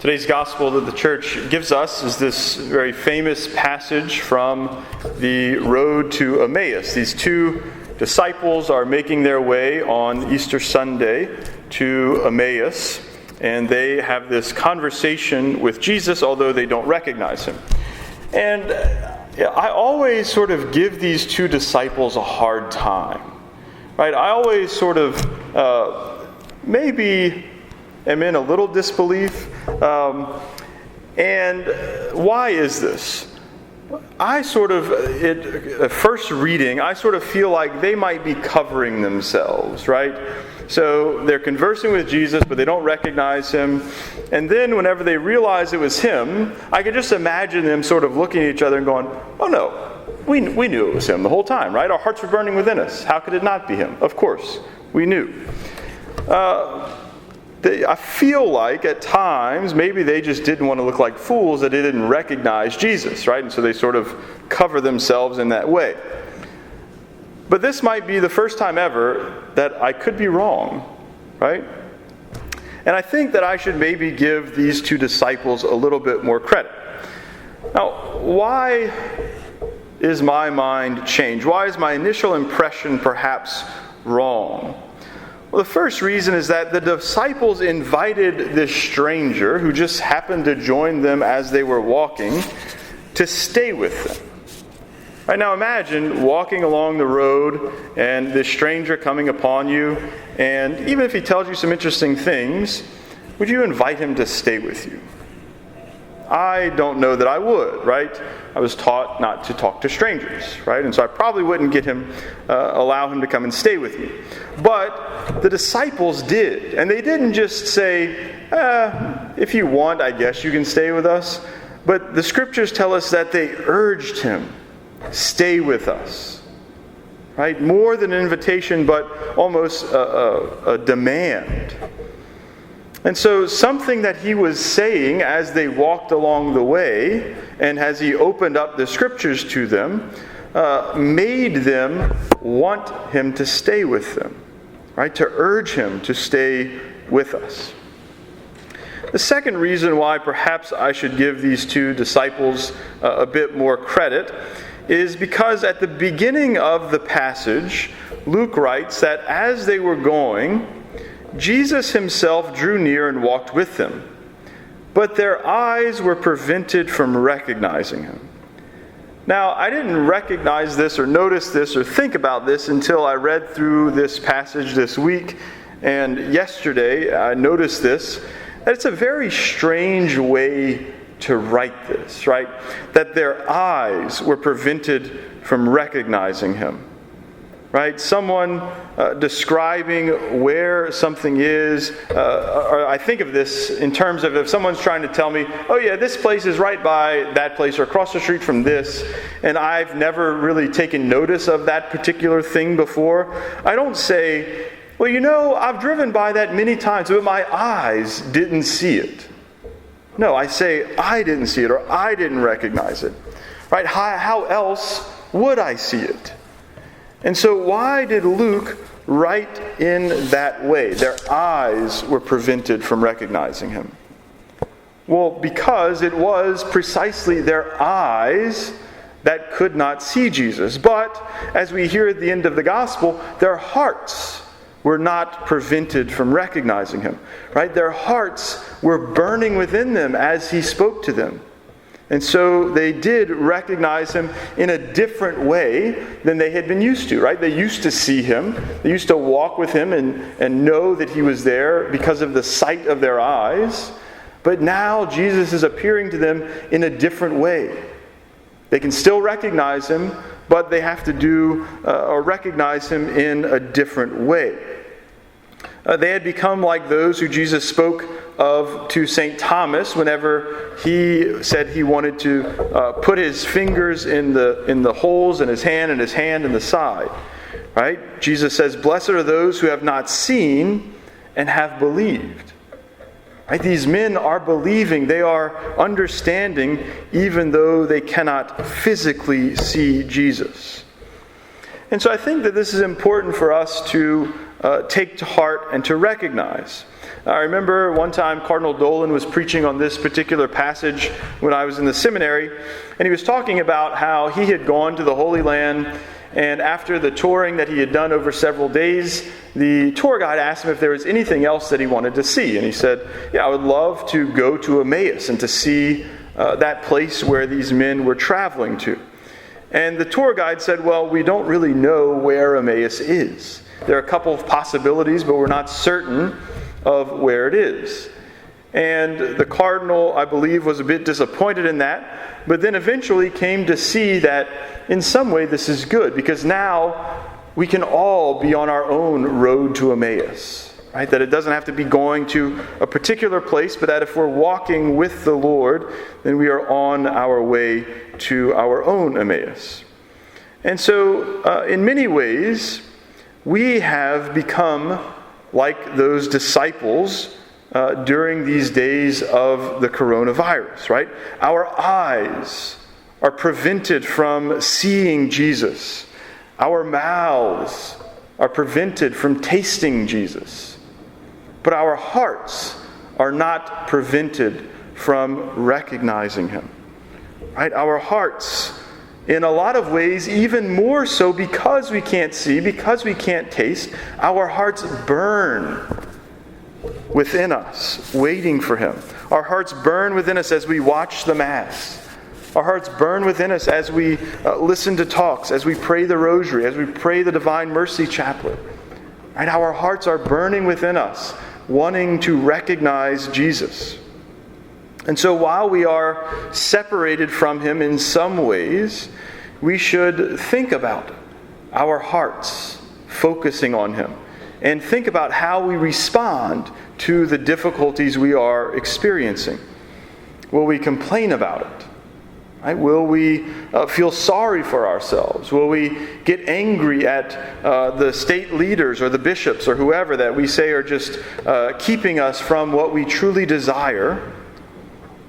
Today's gospel that the church gives us is this very famous passage from the road to Emmaus. These two disciples are making their way on Easter Sunday to Emmaus, and they have this conversation with Jesus, although they don't recognize him. And I always sort of give these two disciples a hard time, right? I always sort of maybe am in a little disbelief. And why is this? I sort of, at first reading, I sort of feel like they might be covering themselves, right? So they're conversing with Jesus, but they don't recognize him. And then whenever they realize it was him, I can just imagine them sort of looking at each other and going, oh no, we knew it was him the whole time, right? Our hearts were burning within us. How could it not be him? Of course, we knew. I feel like at times maybe they just didn't want to look like fools, that they didn't recognize Jesus, right? And so they sort of cover themselves in that way. But this might be the first time ever that I could be wrong, right? And I think that I should maybe give these two disciples a little bit more credit. Now, why is my mind changed? Why is my initial impression perhaps wrong? Well, the first reason is that the disciples invited this stranger, who just happened to join them as they were walking, to stay with them. Right now, imagine walking along the road and this stranger coming upon you, and even if he tells you some interesting things, would you invite him to stay with you? I don't know that I would, right? I was taught not to talk to strangers, right? And so I probably wouldn't allow him to come and stay with me. But the disciples did. And they didn't just say, if you want, I guess you can stay with us. But the scriptures tell us that they urged him, stay with us. Right? More than an invitation, but almost a demand. And so something that he was saying as they walked along the way, and as he opened up the scriptures to them, made them want him to stay with them, right? To urge him to stay with us. The second reason why perhaps I should give these two disciples a bit more credit is because at the beginning of the passage, Luke writes that as they were going, Jesus himself drew near and walked with them, but their eyes were prevented from recognizing him. Now, I didn't recognize this or notice this or think about this until I read through this passage this week, and yesterday I noticed this, that it's a very strange way to write this, right? That their eyes were prevented from recognizing him. Right? Someone describing where something is, or I think of this in terms of if someone's trying to tell me, oh yeah, this place is right by that place or across the street from this, and I've never really taken notice of that particular thing before, I don't say, well, you know, I've driven by that many times, but my eyes didn't see it. No, I say, I didn't see it, or I didn't recognize it. Right? How else would I see it? And so why did Luke write in that way? Their eyes were prevented from recognizing him. Well, because it was precisely their eyes that could not see Jesus. But, as we hear at the end of the gospel, their hearts were not prevented from recognizing him. Right? Their hearts were burning within them as he spoke to them. And so they did recognize him in a different way than they had been used to, right? They used to see him. They used to walk with him and know that he was there because of the sight of their eyes. But now Jesus is appearing to them in a different way. They can still recognize him, but they have to recognize him in a different way. They had become like those who Jesus spoke of to St. Thomas whenever he said he wanted to put his fingers in the holes in his hand and his hand in the side. Right? Jesus says, "Blessed are those who have not seen and have believed." Right? These men are believing, they are understanding, even though they cannot physically see Jesus. And so I think that this is important for us to take to heart and to recognize. I remember one time Cardinal Dolan was preaching on this particular passage when I was in the seminary, and he was talking about how he had gone to the Holy Land, and after the touring that he had done over several days, the tour guide asked him if there was anything else that he wanted to see. And he said, I would love to go to Emmaus and to see that place where these men were traveling to. And the tour guide said, well, we don't really know where Emmaus is. There are a couple of possibilities, but we're not certain of where it is. And the cardinal, I believe, was a bit disappointed in that, but then eventually came to see that in some way this is good, because now we can all be on our own road to Emmaus, right? That it doesn't have to be going to a particular place, but that if we're walking with the Lord, then we are on our way to our own Emmaus. And so, in many ways, we have become like those disciples during these days of the coronavirus, right? Our eyes are prevented from seeing Jesus. Our mouths are prevented from tasting Jesus. But our hearts are not prevented from recognizing Him, right? Our hearts, in a lot of ways, even more so because we can't see, because we can't taste, our hearts burn within us, waiting for Him. Our hearts burn within us as we watch the Mass. Our hearts burn within us as we listen to talks, as we pray the Rosary, as we pray the Divine Mercy Chaplet. Right? Our hearts are burning within us, wanting to recognize Jesus. And so while we are separated from Him in some ways, we should think about our hearts focusing on Him and think about how we respond to the difficulties we are experiencing. Will we complain about it? Right? Will we feel sorry for ourselves? Will we get angry at the state leaders or the bishops or whoever that we say are just keeping us from what we truly desire?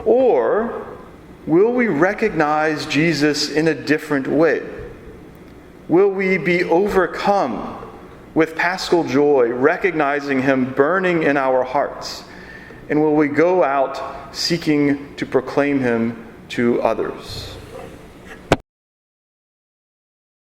Or will we recognize Jesus in a different way? Will we be overcome with paschal joy, recognizing Him burning in our hearts? And will we go out seeking to proclaim Him to others?